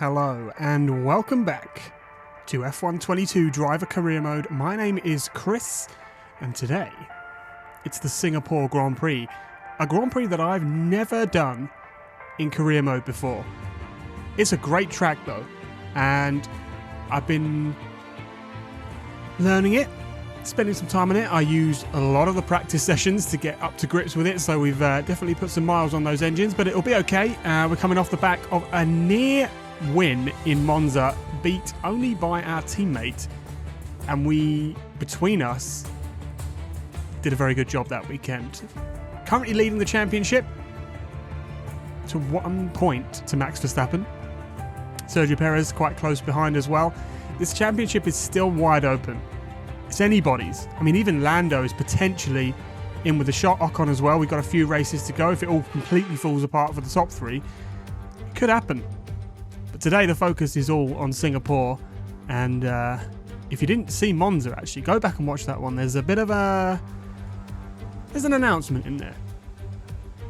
Hello and welcome back to F1 Driver Career Mode. My name is Chris and today it's the Singapore Grand Prix. A Grand Prix that I've never done in career mode before. It's a great track though, and I've been learning it, spending some time on it. I used a lot of the practice sessions to get up to grips with it, so we've definitely put some miles on those engines, but it'll be okay. We're coming off the back of a near win in Monza, beat only by our teammate, and we, between us, did a very good job that weekend. Currently leading the championship to 1 point to Max Verstappen. Sergio Perez quite close behind as well. This championship is still wide open. It's anybody's. I mean, even Lando is potentially in with a shot. Ocon as well. We've got a few races to go. If it all completely falls apart for the top three, it could happen. But today the focus is all on Singapore. And if you didn't see Monza, actually, go back and watch that one. There's a bit of a... There's an announcement in there.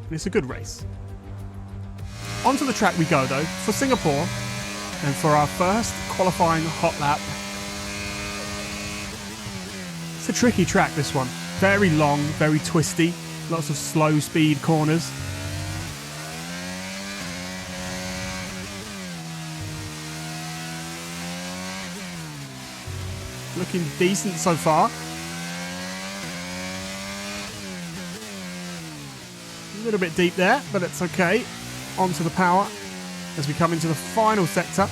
And it's a good race. Onto the track we go, though, for Singapore. And for our first qualifying hot lap. It's a tricky track, this one. Very long, very twisty. Lots of slow speed corners. Looking decent so far. A little bit deep there, but it's okay. Onto the power as we come into the final sector.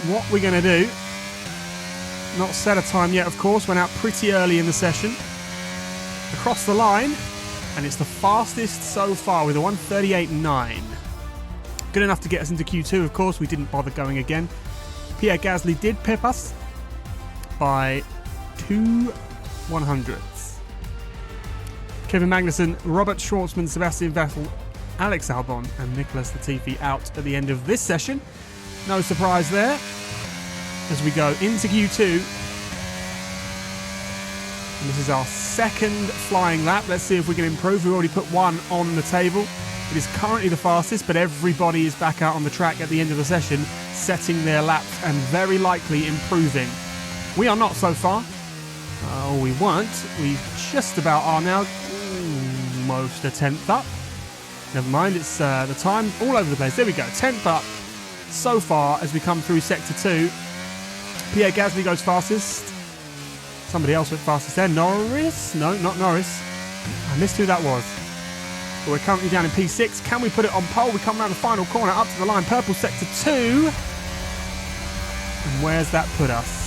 What we're going to do, not set a time yet, of course, went out pretty early in the session. Across the line, and it's the fastest so far with a 1:38.9. Good enough to get us into Q2, of course. We didn't bother going again. Pierre Gasly did pip us by 2/100ths. Kevin Magnussen, Robert Schwartzman, Sebastian Vettel, Alex Albon and Nicolas Latifi out at the end of this session. No surprise there. As we go into Q2. And this is our second flying lap. Let's see if we can improve. We've already put one on the table. It is currently the fastest, but everybody is back out on the track at the end of the session, setting their laps and very likely improving. We are not so far. We weren't. We just about are now. Almost a 10th up. Never mind, it's the time all over the place. There we go, 10th up so far as we come through Sector 2. Pierre Gasly goes fastest. Somebody else went fastest there. Norris? No, not Norris. I missed who that was. But we're currently down in P6. Can we put it on pole? We come around the final corner, up to the line. Purple Sector 2. And where's that put us?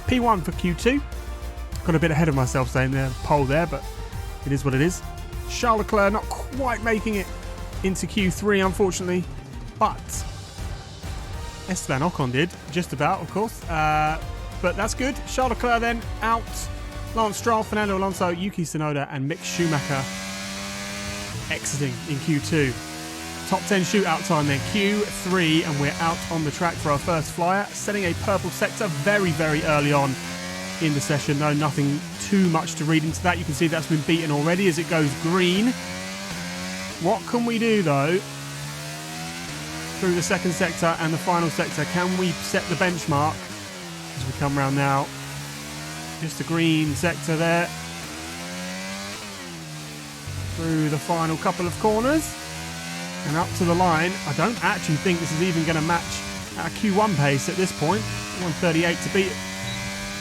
P1 for Q2. Got a bit ahead of myself saying there, pole there, but it is what it is. Charles Leclerc not quite making it into Q3, unfortunately, but Esteban Ocon did, just about, of course. But that's good. Charles Leclerc then out. Lance Stroll, Fernando Alonso, Yuki Tsunoda, and Mick Schumacher exiting in Q2. Top 10 shootout time then, Q3, and we're out on the track for our first flyer, setting a purple sector very, very early on in the session. No, nothing too much to read into that. You can see that's been beaten already as it goes green. What can we do though through the second sector and the final sector? Can we set the benchmark as we come around now? Just a green sector there through the final couple of corners and up to the line. I don't actually think this is even going to match our Q1 pace at this point. 1:38 to beat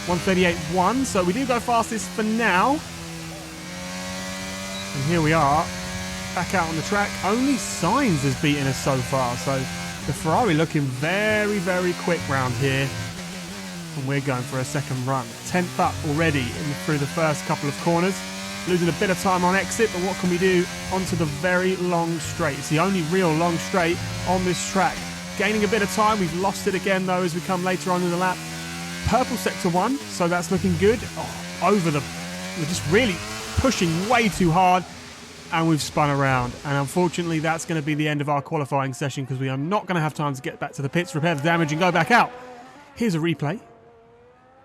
1:38.1, so we do go fastest for now. And here we are, back out on the track. Only Sainz has beaten us so far, so the Ferrari looking very, very quick round here. And we're going for a second run. 10th up already through the first couple of corners. Losing a bit of time on exit, but what can we do onto the very long straight? It's the only real long straight on this track. Gaining a bit of time. We've lost it again, though, as we come later on in the lap. Purple sector 1, so that's looking good. We're just really pushing way too hard, and we've spun around. And unfortunately, that's going to be the end of our qualifying session because we are not going to have time to get back to the pits, repair the damage, and go back out. Here's a replay.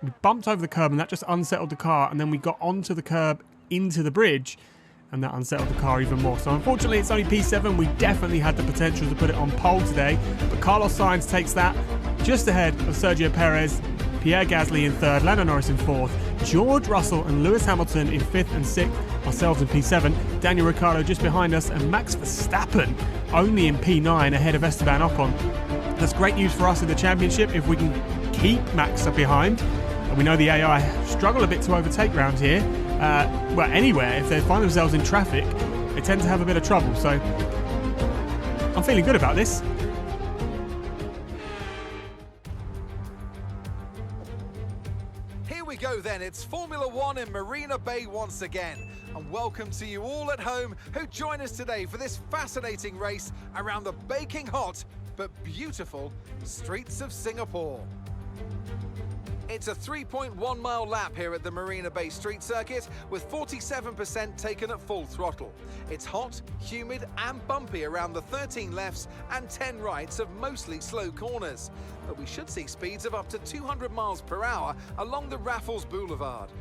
We bumped over the curb, and that just unsettled the car, and then we got onto the curb into the bridge, and that unsettled the car even more. So unfortunately it's only P7. We definitely had the potential to put it on pole today, but Carlos Sainz takes that just ahead of Sergio Perez, Pierre Gasly in third, Lando Norris in fourth, George Russell and Lewis Hamilton in fifth and sixth, ourselves in P7, Daniel Ricciardo just behind us, and Max Verstappen only in P9 ahead of Esteban Ocon. That's great news for us in the championship if we can keep Max up behind. And we know the AI struggle a bit to overtake round here. Well, anywhere, if they find themselves in traffic, they tend to have a bit of trouble. So I'm feeling good about this. Here we go then, it's Formula One in Marina Bay once again. And welcome to you all at home who join us today for this fascinating race around the baking hot but beautiful streets of Singapore. It's a 3.1 mile lap here at the Marina Bay Street Circuit with 47% taken at full throttle. It's hot, humid and bumpy around the 13 lefts and 10 rights of mostly slow corners. But we should see speeds of up to 200 miles per hour along the Raffles Boulevard.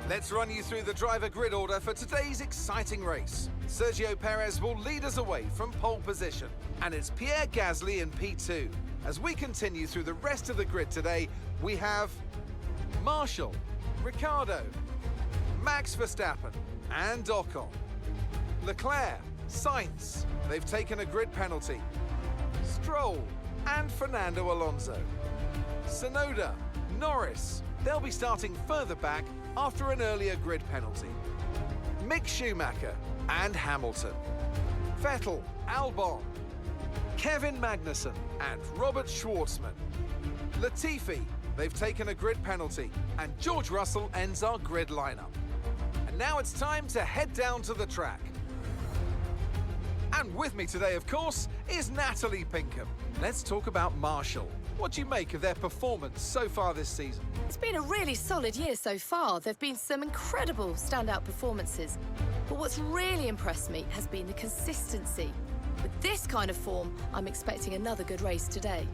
Let's run you through the driver grid order for today's exciting race. Sergio Perez will lead us away from pole position, and it's Pierre Gasly in P2. As we continue through the rest of the grid today, we have Marshall, Ricciardo, Max Verstappen and Ocon. Leclerc, Sainz, they've taken a grid penalty. Stroll and Fernando Alonso. Tsunoda, Norris, they'll be starting further back after an earlier grid penalty. Mick Schumacher and Hamilton. Vettel, Albon, Kevin Magnussen and Robert Schwartzman. Latifi, they've taken a grid penalty, and George Russell ends our grid lineup. And now it's time to head down to the track. And with me today, of course, is Natalie Pinkham. Let's talk about Marshall. What do you make of their performance so far this season? It's been a really solid year so far. There have been some incredible standout performances. But what's really impressed me has been the consistency. With this kind of form, I'm expecting another good race today.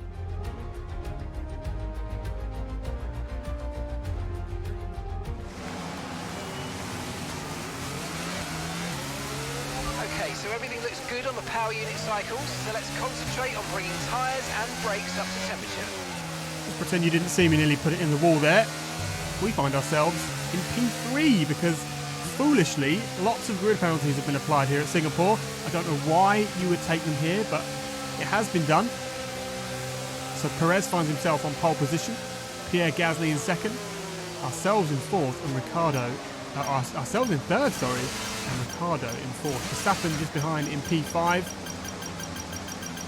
Okay, so everything looks good on the power unit cycles, so let's concentrate on bringing tyres and brakes up to temperature. Just pretend you didn't see me nearly put it in the wall there. We find ourselves in P3 because, foolishly, lots of grid penalties have been applied here at Singapore. I don't know why you would take them here, but it has been done. So Perez finds himself on pole position, Pierre Gasly in second, ourselves in fourth, and Ricciardo, ourselves in third, sorry, and Ricciardo in fourth. Verstappen just behind in P5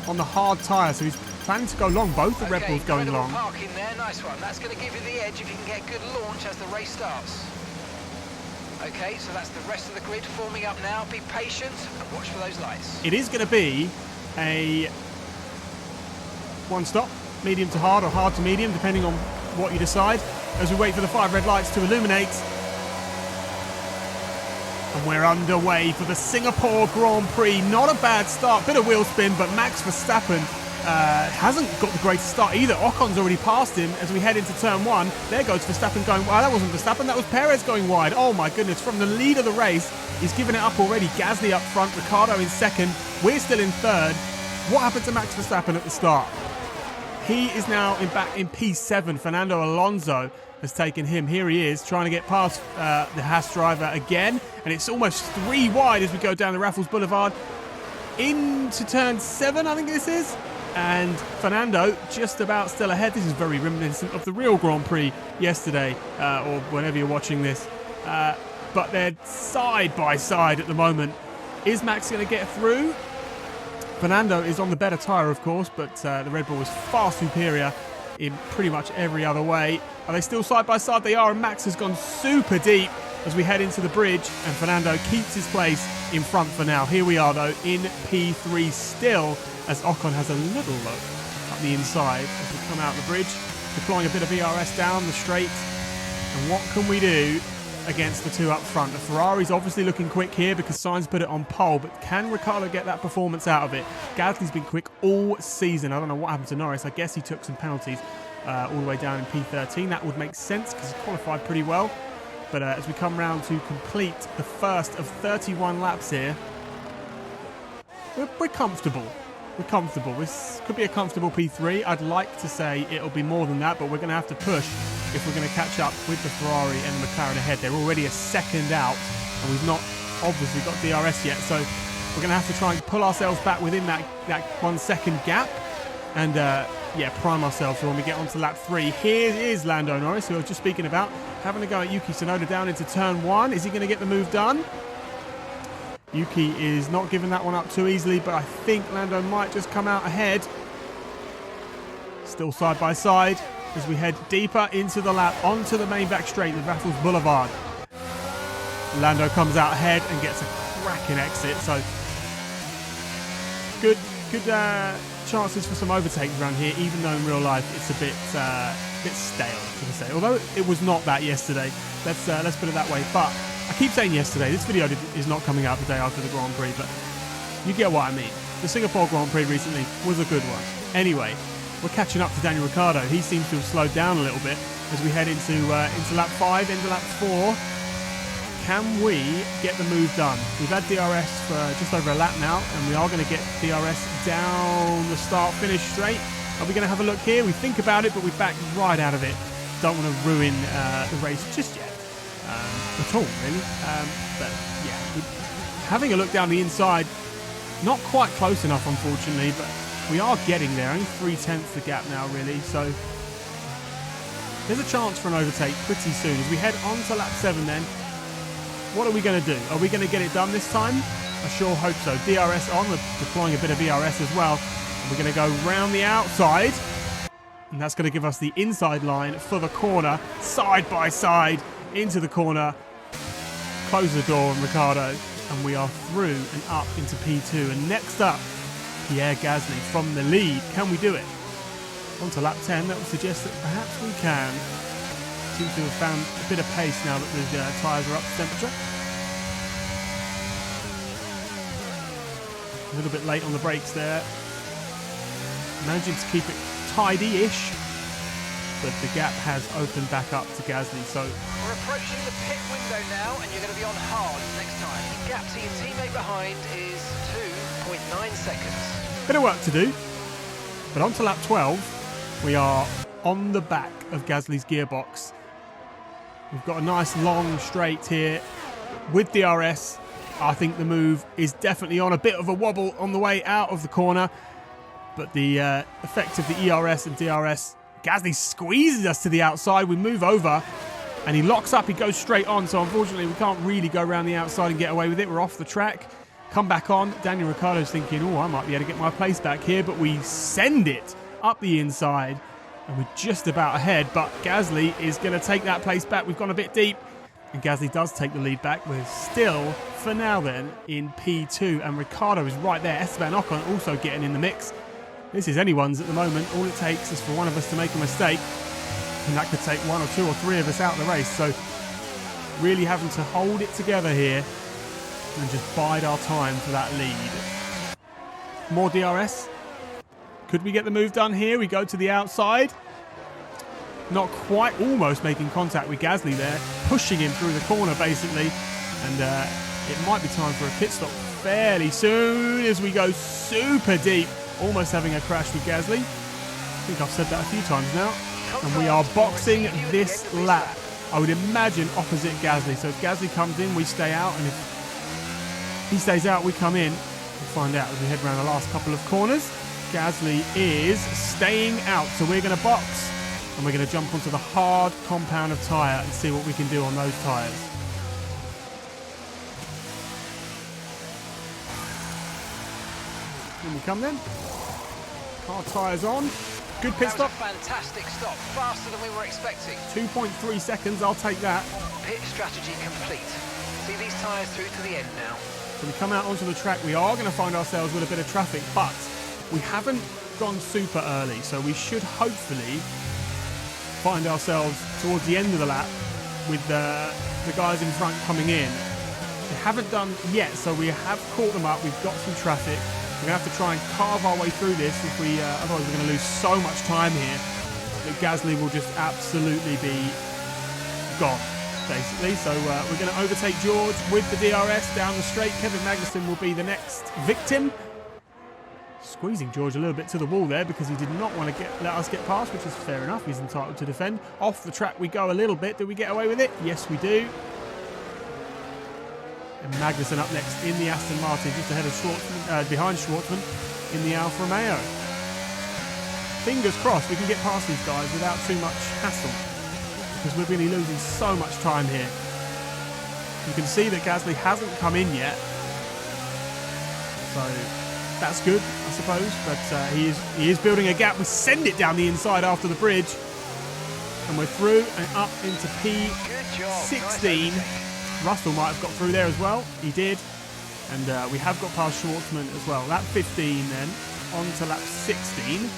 on the hard tyre, so he's planning to go long. Both the Red Bulls going long. Park in there, nice one. That's going to give you the edge if you can get good launch as the race starts. Okay, so that's the rest of the grid forming up now. Be patient and watch for those lights. It is going to be a one stop, medium to hard or hard to medium, depending on what you decide, as we wait for the 5 red lights to illuminate. And we're underway for the Singapore Grand Prix. Not a bad start, bit of wheel spin, but Max Verstappen hasn't got the greatest start either. Ocon's already passed him as we head into turn 1. There goes Verstappen going wide. That wasn't Verstappen, that was Perez going wide. Oh my goodness, from the lead of the race, he's given it up already. Gasly up front, Ricciardo in second. We're still in third. What happened to Max Verstappen at the start? He is now back in P7. Fernando Alonso has taken him. Here he is, trying to get past the Haas driver again. And it's almost 3 wide as we go down the Raffles Boulevard into turn 7, I think this is. And Fernando just about still ahead. This is very reminiscent of the real Grand Prix yesterday, or whenever you're watching this. But they're side by side at the moment. Is Max going to get through? Fernando is on the better tyre, of course, but the Red Bull is far superior in pretty much every other way. Are they still side by side? They are, and Max has gone super deep as we head into the bridge, and Fernando keeps his place in front for now. Here we are, though, in P3 still, as Ocon has a little look up the inside as we come out the bridge, deploying a bit of ERS down the straight. And what can we do against the 2 up front? The Ferrari's obviously looking quick here because Sainz put it on pole, but can Ricciardo get that performance out of it? Gasly's been quick all season. I don't know what happened to Norris. I guess he took some penalties. all the way down in P13. That would make sense because he's qualified pretty well. But as we come round to complete the first of 31 laps here, we're comfortable. We're comfortable. This could be a comfortable P3. I'd like to say it'll be more than that, but we're going to have to push if we're going to catch up with the Ferrari and the McLaren ahead. They're already a second out, and we've not obviously got DRS yet, so we're going to have to try and pull ourselves back within that 1 second gap and prime ourselves for when we get onto lap 3. Here is Lando Norris, who I was just speaking about, having a go at Yuki Tsunoda down into turn 1. Is he going to get the move done? Yuki is not giving that one up too easily, but I think Lando might just come out ahead. Still side by side as we head deeper into the lap, onto the main back straight, the Raffles Boulevard. Lando comes out ahead and gets a cracking exit, so good chances for some overtakes around here, even though in real life it's a bit stale, should I say. Although it was not that yesterday. Let's put it that way. But I keep saying yesterday. This video is not coming out the day after the Grand Prix, but you get what I mean. The Singapore Grand Prix recently was a good one. Anyway, we're catching up to Daniel Ricciardo. He seems to have slowed down a little bit as we head into lap 5, into lap 4. Can we get the move done? We've had DRS for just over a lap now, and we are going to get DRS down the start-finish straight. Are we going to have a look here? We think about it, but we back right out of it. Don't want to ruin the race just yet. At all, really. But yeah, having a look down the inside, not quite close enough, unfortunately, but we are getting there. Only 3/10 the gap now, really. So there's a chance for an overtake pretty soon. As we head on to lap 7 then, what are we going to do? Are we going to get it done this time? I sure hope so. DRS on. We're deploying a bit of ERS as well. And we're going to go round the outside. And that's going to give us the inside line for the corner. Side by side into the corner. Close the door on Ricciardo. And we are through and up into P2. And next up, Pierre Gasly from the lead. Can we do it? On to lap 10. That would suggest that perhaps we can. Seems to have found a bit of pace now that the tyres are up to temperature. A little bit late on the brakes there. Managing to keep it tidy-ish, but the gap has opened back up to Gasly. So we're approaching the pit window now, and you're going to be on hard next time. The gap to your teammate behind is 2.9 seconds. Bit of work to do, but on to lap 12, we are on the back of Gasly's gearbox. We've got a nice long straight here with DRS. I think the move is definitely on. A bit of a wobble on the way out of the corner, but the effect of the ERS and DRS, Gasly squeezes us to the outside. We move over and he locks up. He goes straight on, so unfortunately we can't really go around the outside and get away with it. We're off the track. Come back on. Daniel Ricciardo's thinking, oh, I might be able to get my place back here, but we send it up the inside. And we're just about ahead, but Gasly is going to take that place back. We've gone a bit deep, and Gasly does take the lead back. We're still, for now then, in P2, and Ricciardo is right there. Esteban Ocon also getting in the mix. This is anyone's at the moment. All it takes is for one of us to make a mistake, and that could take 1 or 2 or 3 of us out of the race. So really having to hold it together here and just bide our time for that lead. More DRS. Could we get the move done here? We go to the outside. Not quite, almost making contact with Gasly there. Pushing him through the corner, basically. And it might be time for a pit stop fairly soon as we go super deep. Almost having a crash with Gasly. I think I've said that a few times now. And we are boxing this lap. I would imagine opposite Gasly. So if Gasly comes in, we stay out. And if he stays out, we come in. We'll find out as we head around the last couple of corners. Gasly is staying out, so we're going to box and we're going to jump onto the hard compound of tyre and see what we can do on those tyres. In we come then. Hard tyres on. Good pit stop. Fantastic stop, faster than we were expecting. 2.3 seconds, I'll take that. Pit strategy complete. See these tyres through to the end now. So we come out onto the track, we are going to find ourselves with a bit of traffic, but we haven't gone super early, so we should hopefully find ourselves towards the end of the lap with the guys in front coming in. We haven't done yet, so we have caught them up. We've got some traffic. We're going to have to try and carve our way through this. If we, otherwise we're going to lose so much time here. that Gasly will just absolutely be gone, basically. So we're going to overtake George with the DRS down the straight. Kevin Magnussen will be the next victim. Squeezing George a little bit to the wall there because he did not want to let us get past, which is fair enough. He's entitled to defend. Off the track we go a little bit. Do we get away with it? Yes, we do. And Magnussen up next in the Aston Martin, just ahead of Schwartzman, behind Schwartzman in the Alfa Romeo. Fingers crossed we can get past these guys without too much hassle, because we're really losing so much time here. You can see that Gasly hasn't come in yet, so that's good, I suppose. But he is building a gap. We send it down the inside after the bridge, and we're through and up into P16. Russell might have got through there as well. He did. And we have got past Schwartzman as well. Lap 15 then, on to lap 16.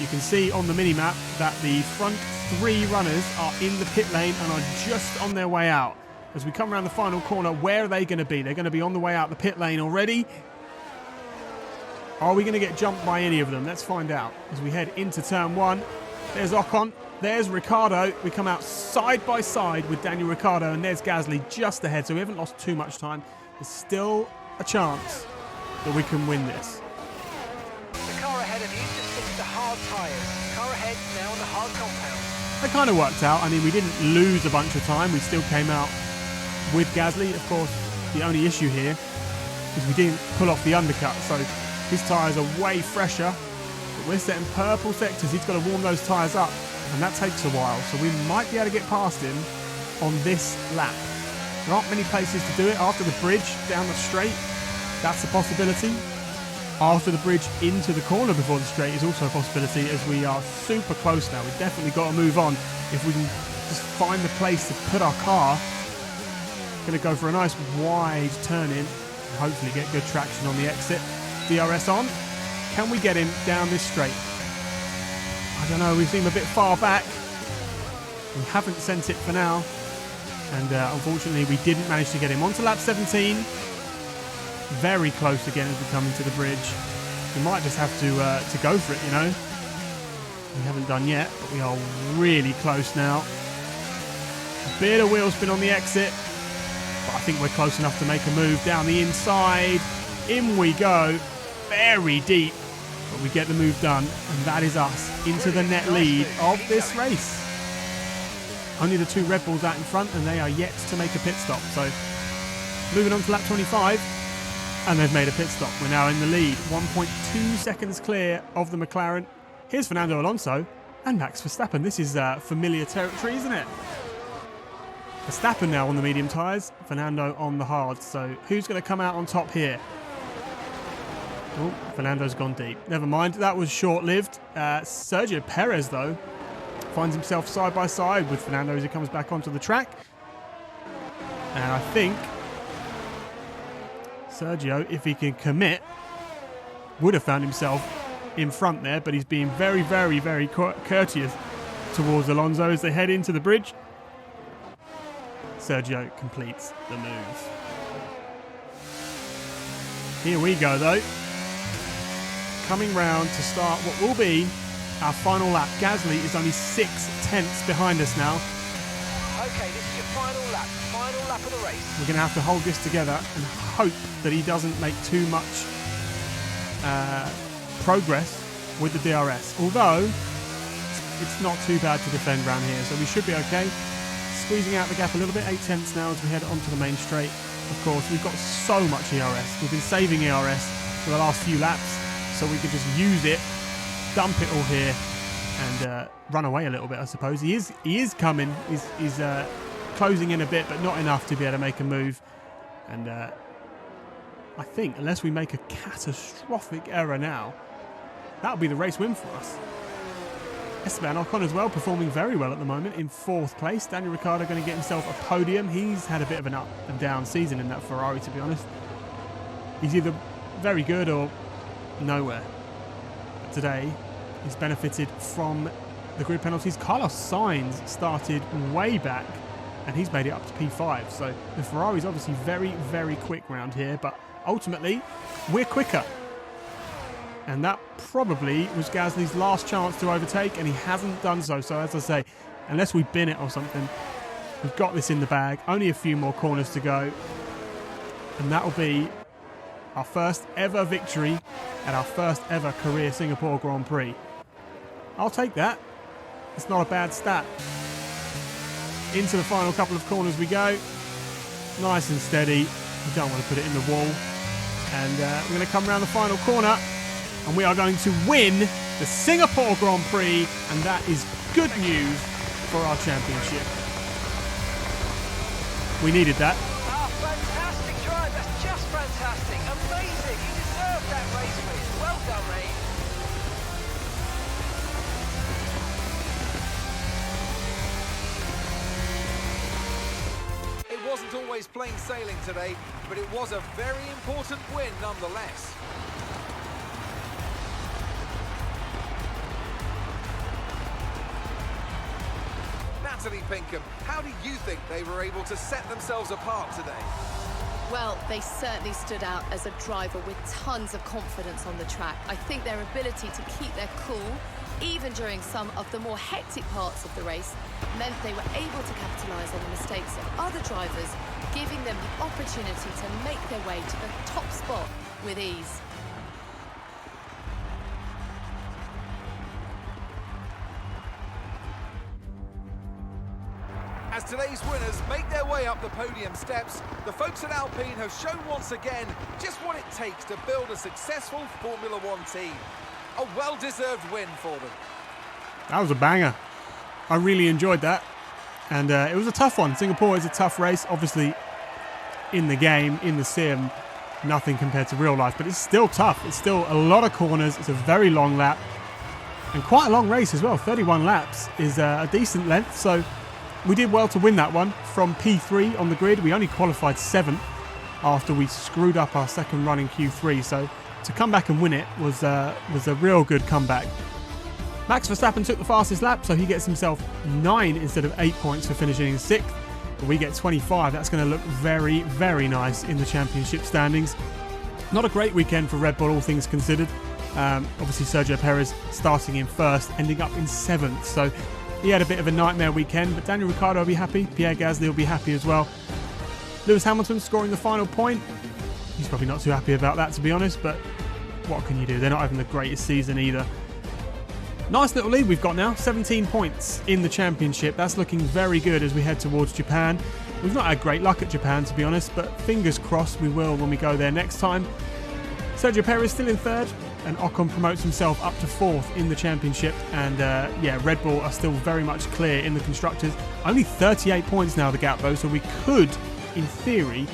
You can see on the mini-map that the front 3 runners are in the pit lane and are just on their way out. As we come around the final corner, where are they going to be? They're going to be on the way out the pit lane already. Are we going to get jumped by any of them? Let's find out. As we head into turn 1, there's Ocon. There's Ricciardo. We come out side by side with Daniel Ricciardo, and there's Gasly just ahead, so we haven't lost too much time. There's still a chance that we can win this. The car ahead of you just fixed the hard tyres. Car ahead now on the hard compound. That kind of worked out. I mean, we didn't lose a bunch of time. We still came out with Gasly. Of course, the only issue here is we didn't pull off the undercut, so his tyres are way fresher. But we're setting purple sectors. He's got to warm those tyres up, and that takes a while, so we might be able to get past him on this lap. There aren't many places to do it. After the bridge down the straight, that's a possibility. After the bridge into the corner before the straight is also a possibility, as we are super close now. We've definitely got to move on if we can just find the place to put our car. Going to go for a nice wide turn in and hopefully get good traction on the exit. DRS on. Can we get him down this straight? I don't know, we seem a bit far back. We haven't sent it for now. And unfortunately, we didn't manage to get him onto lap 17. Very close again as we come into the bridge. We might just have to go for it, you know. We haven't done yet, but we are really close now. A bit of wheel spin on the exit, but I think we're close enough to make a move down the inside. In we go, very deep, but we get the move done, and that is us into the net lead of this race. Only the 2 Red Bulls out in front, and they are yet to make a pit stop. So moving on to lap 25. And they've made a pit stop. We're now in the lead. 1.2 seconds clear of the McLaren. Here's Fernando Alonso and Max Verstappen. This is familiar territory, isn't it? Verstappen now on the medium tyres. Fernando on the hard. So who's going to come out on top here? Oh, Fernando's gone deep. Never mind. That was short-lived. Sergio Perez, though, finds himself side by side with Fernando as he comes back onto the track. And I think Sergio, if he can commit, would have found himself in front there, but he's being very, very, very courteous towards Alonso as they head into the bridge. Sergio completes the move. Here we go, though. Coming round to start what will be our final lap. Gasly is only 6/10 behind us now. Okay, this is your final lap of the race. We're going to have to hold this together and hope that he doesn't make too much progress with the DRS. Although, it's not too bad to defend around here, so we should be okay. Squeezing out the gap a little bit, 8/10 now as we head onto the main straight. Of course, we've got so much ERS. We've been saving ERS for the last few laps, so we could just use it, dump it all here, and run away a little bit, I suppose. He is coming. He's closing in a bit, but not enough to be able to make a move. And I think, unless we make a catastrophic error now, that'll be the race win for us. Esteban Ocon as well, performing very well at the moment in 4th place. Daniel Ricciardo going to get himself a podium. He's had a bit of an up and down season in that Ferrari, to be honest. He's either very good or nowhere. But today, he's benefited from the grid penalties. Carlos Sainz started way back, and he's made it up to P5. So the Ferrari's obviously very, very quick round here, but ultimately, we're quicker. And that probably was Gasly's last chance to overtake, and he hasn't done so. So as I say, unless we bin it or something, we've got this in the bag. Only a few more corners to go. And that will be our first ever victory at our first ever career Singapore Grand Prix. I'll take that. It's not a bad stat. Into the final couple of corners we go. Nice and steady. We don't want to put it in the wall. And we're going to come around the final corner. And we are going to win the Singapore Grand Prix. And that is good news for our championship. We needed that. Fantastic drive. That's just fantastic. Amazing. You deserve that race win. Well done, mate. It wasn't always plain sailing today, but it was a very important win nonetheless. Natalie Pinkham, how do you think they were able to set themselves apart today? Well, they certainly stood out as a driver with tons of confidence on the track. I think their ability to keep their cool, even during some of the more hectic parts of the race, meant they were able to capitalise on the mistakes of other drivers, giving them the opportunity to make their way to the top spot with ease. As today's winners make their way up the podium steps, the folks at Alpine have shown once again just what it takes to build a successful Formula One team. A well-deserved win for them. That was a banger. I really enjoyed that. And it was a tough one. Singapore is a tough race. Obviously, in the game, in the sim, nothing compared to real life. But it's still tough. It's still a lot of corners. It's a very long lap. And quite a long race as well. 31 laps is a decent length. So we did well to win that one from P3 on the grid. We only qualified 7th after we screwed up our second run in Q3. So to come back and win it was a real good comeback. Max Verstappen took the fastest lap, so he gets himself 9 instead of 8 points for finishing in 6th. But we get 25. That's going to look very, very nice in the championship standings. Not a great weekend for Red Bull, all things considered. Obviously, Sergio Perez starting in 1st, ending up in 7th. So he had a bit of a nightmare weekend, but Daniel Ricciardo will be happy. Pierre Gasly will be happy as well. Lewis Hamilton scoring the final point. He's probably not too happy about that, to be honest, but what can you do? They're not having the greatest season either. Nice little lead we've got now. 17 points in the championship. That's looking very good as we head towards Japan. We've not had great luck at Japan, to be honest, but fingers crossed we will when we go there next time. Sergio Perez still in 3rd, and Ocon promotes himself up to 4th in the championship. And Red Bull are still very much clear in the constructors. Only 38 points now the gap though, so we could, in theory,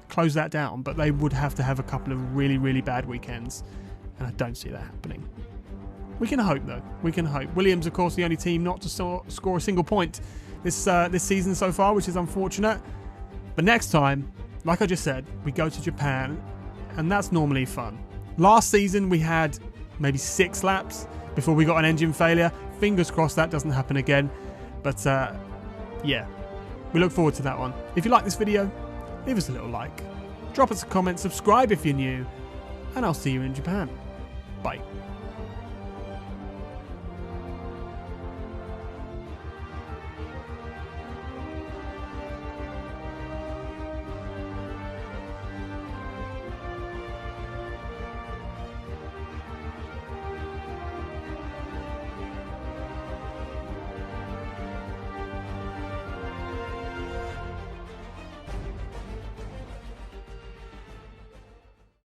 close that down, but they would have to have a couple of really, really bad weekends, and I don't see that happening. We can hope though. We can hope. Williams, of course, the only team not to score a single point this season so far, which is unfortunate. But next time, like I just said, we go to Japan, and that's normally fun. Last season we had maybe 6 laps before we got an engine failure. Fingers crossed that doesn't happen again. But yeah, we look forward to that one. If you like this video, leave us a little like, drop us a comment, subscribe if you're new, and I'll see you in Japan. Bye.